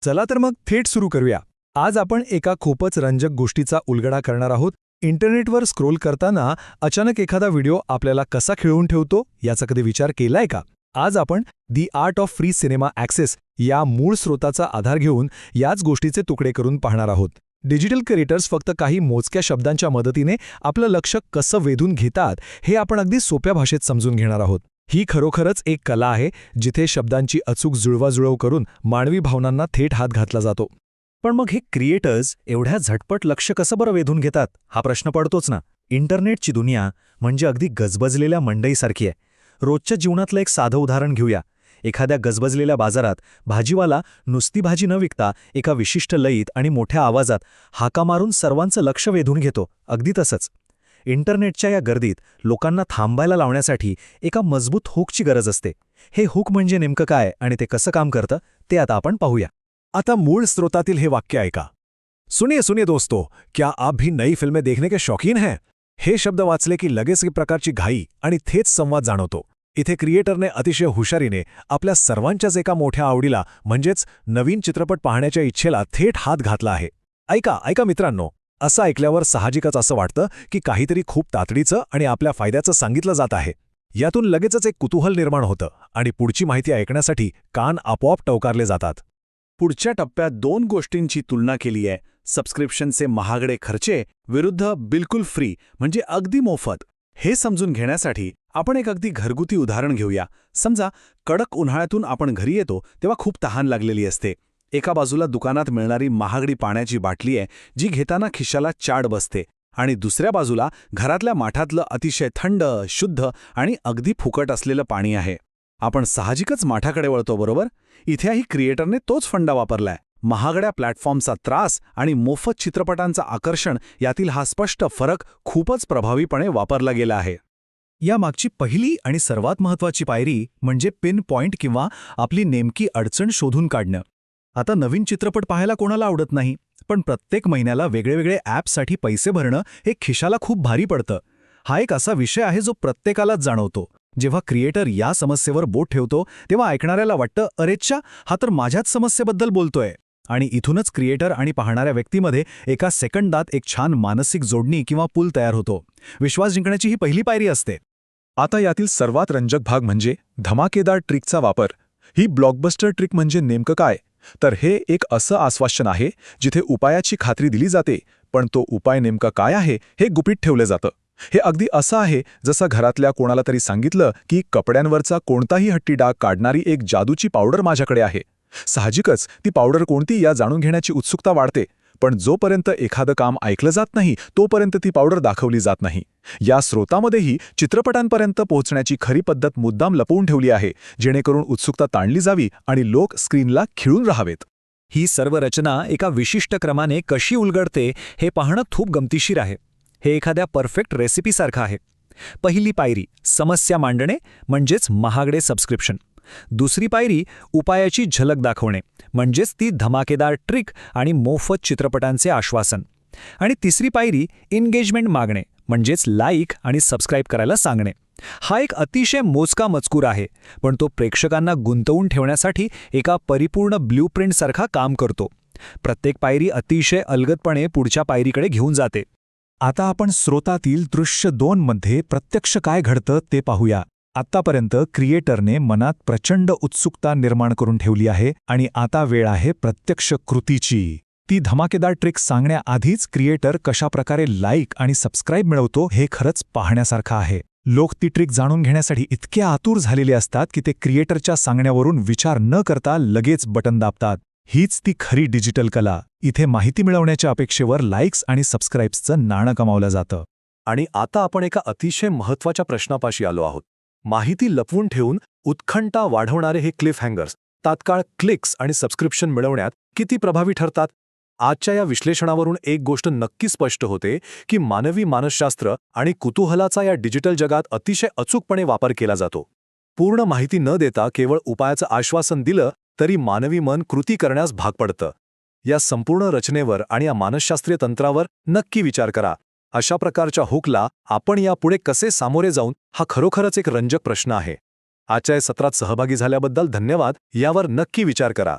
चला तर मग थेट सुरू करूया. आज आपण एका खूपच रंजक गोष्टीचा उलगडा करणार आहोत. इंटरनेटवर स्क्रोल करताना अचानक एखादा व्हिडिओ आपल्याला कसा खिळवून ठेवतो याचा कधी विचार केलाय का? आज आपण the art of free cinema access या मूळ स्रोताचा आधार घेऊन याच गोष्टीचे तुकडे करून पाहणार आहोत. डिजिटल क्रिएटर्स फक्त काही मोजक्या शब्दांच्या मदतीने आपलं लक्ष कसं वेधून घेतात हे आपण अगदी सोप्या भाषेत समजून घेणार आहोत. ही खरोखरच एक कला आहे जिथे शब्दांची अचूक जुळवाजुळव करून मानवी भावनांना थेट हात घातला जातो. पण मग हे क्रिएटर्स एवढ्या झटपट लक्ष कसं बरं वेधून घेतात हा प्रश्न पडतोच ना. इंटरनेटची दुनिया म्हणजे अगदी गजबजलेल्या मंडईसारखी आहे. रोजच्या जीवनातलं एक साधं उदाहरण घेऊया. एखाद्या गजबजलेल्या बाजारात भाजीवाला नुसती भाजी न विकता एका विशिष्ट लयीत आणि मोठ्या आवाजात हाका मारून सर्वांचं लक्ष वेधून घेतो. अगदी तसंच इंटरनेटच्या या गर्दीत लोकांना थांबायला लावण्यासाठी एका मजबूत हुकची गरज असते. हे हुक म्हणजे नेमकं काय आणि ते कसं काम करतं ते आता आपण पाहूया. आता मूळ स्रोतातील हे वाक्य ऐका. सुनिए सुनिए दोस्तों, क्या आप भी नई फिल्में देखने के शौकीन हैं? हे शब्द वाचले की लगेच एक प्रकारची घाई आणि थेट संवाद जाणवतो. इथे क्रिएटरने अतिशय हुशारीने आपल्या सर्वांच्याच एका मोठ्या आवडीला म्हणजेच नवीन चित्रपट पाहण्याच्या इच्छेला थेट हात घातला आहे. ऐका मित्रांनो, असं ऐकल्यावर साहजिकच असं वाटतं की काहीतरी खूप तातडीचं आणि आपल्या फायद्याचं सांगितलं जात आहे. यातून लगेचच एक कुतूहल निर्माण होतं आणि पुढची माहिती ऐकण्यासाठी कान आपोआप टवकारले जातात. पुढच्या टप्प्यात दोन गोष्टींची तुलना केली आहे. सबस्क्रिप्शनचे महागडे खर्चे विरुद्ध बिलकुल फ्री म्हणजे अगदी मोफत. हे समजून घेण्यासाठी आपण एक अगदी घरगुती उदाहरण घेऊया. समजा कडक उन्हाळ्यातून आपण घरी येतो तेव्हा खूप तहान लागलेली असते. एका बाजूला दुकानात मिळणारी महागडी पाण्याची बाटली आहे जी घेताना खिशाला चाड बसते आणि दुसऱ्या बाजूला घरातल्या माठातलं अतिशय थंड, शुद्ध आणि अगदी फुकट असलेलं पाणी आहे. आपण साहजिकच माठाकडे वळतो, बरोबर? इथेही क्रिएटरने तोच फंडा वापरलाय. महागड्या प्लॅटफॉर्मचा त्रास आणि मोफत चित्रपटांचं आकर्षण यातील हा स्पष्ट फरक खूपच प्रभावीपणे वापरला गेला आहे. यामागची पहिली आणि सर्वात महत्त्वाची पायरी म्हणजे पिन पॉइंट किंवा आपली नेमकी अडचण शोधून काढणं. आता नवीन चित्रपट पाहायला कोणाला आवडत नाही, पण प्रत्येक महिन्याला वेगळेवेगळे ॲप्ससाठी पैसे भरणं हे खिशाला खूप भारी पडतं. हा एक असा विषय आहे जो प्रत्येकालाच जाणवतो. जेव्हा क्रिएटर या समस्येवर बोट ठेवतो तेव्हा ऐकणाऱ्याला वाटतं, अरेच्छा, हा तर माझ्याच समस्येबद्दल बोलतोय. आणि इथूनच क्रिएटर आणि पाहणाऱ्या व्यक्तीमध्ये एका सेकंदात एक छान मानसिक जोडणी किंवा पूल तयार होतो. विश्वास जिंकण्याची ही पहिली पायरी असते. आता यातील सर्वात रंजक भाग म्हणजे धमाकेदार ट्रिकचा वापर. ही ब्लॉकबस्टर ट्रिक म्हणजे नेमकं काय? तर हे एक असं आश्वासन आहे जिथे उपायाची खात्री दिली जाते, पण तो उपाय नेमका काय आहे हे गुपित ठेवलं जातं. हे अगदी असं आहे जसं घरातल्या कोणाला तरी सांगितलं की कपड्यांवरचा कोणताही हट्टी डाग काढणारी एक जादूची पावडर माझ्याकडे आहे. साहजिकच ती पावडर कोणती या जाणून घेण्याची उत्सुकता वाढते, पण जोपर्यंत एखादं काम ऐकलं जात नाही तोपर्यंत ती पावडर दाखवली जात नाही. या स्रोतामध्येही चित्रपटांपर्यंत पोहोचण्याची खरी पद्धत मुद्दाम लपवून ठेवली आहे, जेणेकरून उत्सुकता ताणली जावी आणि लोक स्क्रीनला खिळून राहावेत. ही सर्व रचना एका विशिष्ट क्रमाने कशी उलगडते हे पाहणं खूप गमतीशीर आहे. हे एखाद्या परफेक्ट रेसिपीसारखं आहे. पहिली पायरी समस्या मांडणे म्हणजेच महागडे सबस्क्रिप्शन. दुसरी पायरी उपायाची झलक दाखवणे म्हणजेच ती धमाकेदार ट्रिक आणि मोफत चित्रपटांचे आश्वासन. आणि तिसरी पायरी एंगेजमेंट मागणे म्हणजेच लाईक आणि सबस्क्राईब करायला सांगणे. हा एक अतिशय मोजका मजकूर आहे, पण तो प्रेक्षकांना गुंतवून ठेवण्यासाठी एका परिपूर्ण ब्ल्यूप्रिंटसारखा काम करतो. प्रत्येक पायरी अतिशय अलगदपणे पुढच्या पायरीकडे घेऊन जाते. आता आपण स्रोतातील दृश्य 2 मध्ये प्रत्यक्ष काय घडतं ते पाहूया. आत्तापर्यंत क्रिएटरने मनात प्रचंड उत्सुकता निर्माण करून ठेवली आहे आणि आता वेळ आहे प्रत्यक्ष कृतीची. ती धमाकेदार ट्रिक सांगण्याआधीच क्रिएटर कशाप्रकारे लाईक आणि सबस्क्राईब मिळवतो हे खरंच पाहण्यासारखं आहे. लोक ती ट्रिक जाणून घेण्यासाठी इतके आतुर झालेले असतात की ते क्रिएटरच्या सांगण्यावरून विचार न करता लगेच बटन दाबतात. हीच ती खरी डिजिटल कला. इथे माहिती मिळवण्याच्या अपेक्षेवर लाईक्स आणि सबस्क्राईब्सचं नाणं कमावलं जातं. आणि आता आपण एका अतिशय महत्त्वाच्या प्रश्नापाशी आलो आहोत. माहिती लपवून ठेवून उत्कंठा वाढवणारे हे क्लिफ हँगर्स तात्काळ क्लिक्स आणि सबस्क्रिप्शन मिळवण्यात किती प्रभावी ठरतात? आजच्या या विश्लेषणावरून एक गोष्ट नक्की स्पष्ट होते की मानवी मानसशास्त्र आणि कुतूहलाचा या डिजिटल जगात अतिशय अचूकपणे वापर केला जातो. पूर्ण माहिती न देता केवळ उपायाचं आश्वासन दिलं तरी मानवी मन कृती करण्यास भाग पडतं. या संपूर्ण रचनेवर आणि या मानसशास्त्रीय तंत्रावर नक्की विचार करा. अशा प्रकारच्या हुकला आपण यापुढे कसे सामोरे जाऊन हा खरोखरच एक रंजक प्रश्न आहे. आजच्या या सत्रात सहभागी झाल्याबद्दल धन्यवाद. यावर नक्की विचार करा.